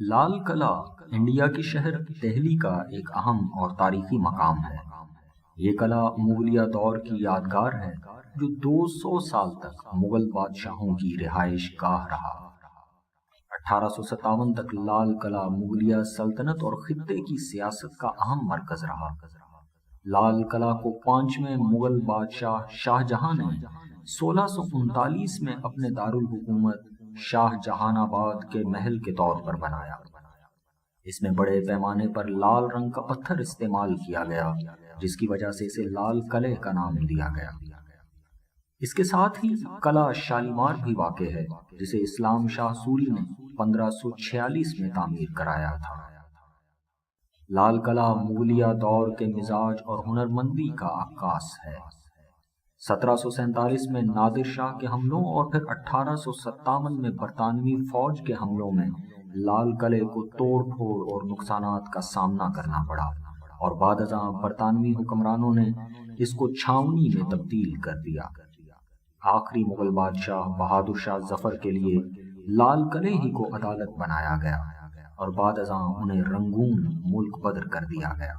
Lal Qila India کے شہر دہلی کا ایک اہم اور تاریخی مقام ہے۔ یہ قلعہ مغلیہ دور کی یادگار ہے جو 200 سال تک مغل بادشاہوں کی رہائش گاہ رہا۔ 1857 تک لال قلعہ مغلیہ سلطنت اور خطے کی سیاست کا اہم مرکز رہا۔ لال قلعہ کو 5ویں مغل بادشاہ شاہ جہاں نے 1639 میں اپنے دارالحکومت شاہ جہان آباد کے محل کے طور پر بنایا۔ اس میں بڑے پیمانے پر لال رنگ کا پتھر استعمال کیا گیا، جس کی وجہ سے اسے لال قلعے کا نام دیا گیا۔ اس کے ساتھ ہی قلعہ شالیمار بھی واقع ہے، جسے اسلام شاہ سوری نے 1546 میں تعمیر کرایا تھا۔ لال قلعہ مغلیہ دور کے مزاج اور ہنرمندی کا عکاس ہے۔ 1747 میں نادر شاہ کے حملوں اور پھر 1857 میں برطانوی فوج کے حملوں میں لال قلعے کو توڑ پھوڑ اور نقصانات کا سامنا کرنا پڑا، اور بعد ازاں برطانوی حکمرانوں نے اس کو چھاونی میں تبدیل کر دیا۔ آخری مغل بادشاہ بہادر شاہ ظفر کے لیے لال قلعے ہی کو عدالت بنایا گیا، اور بعد ازاں انہیں رنگون ملک بدر کر دیا گیا۔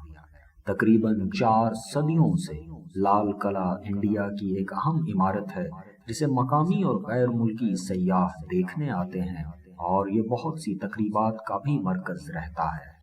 تقریباً 4 صدیوں سے لال قلعہ انڈیا کی ایک اہم عمارت ہے، جسے مقامی اور غیر ملکی سیاح دیکھنے آتے ہیں، اور یہ بہت سی تقریبات کا بھی مرکز رہتا ہے۔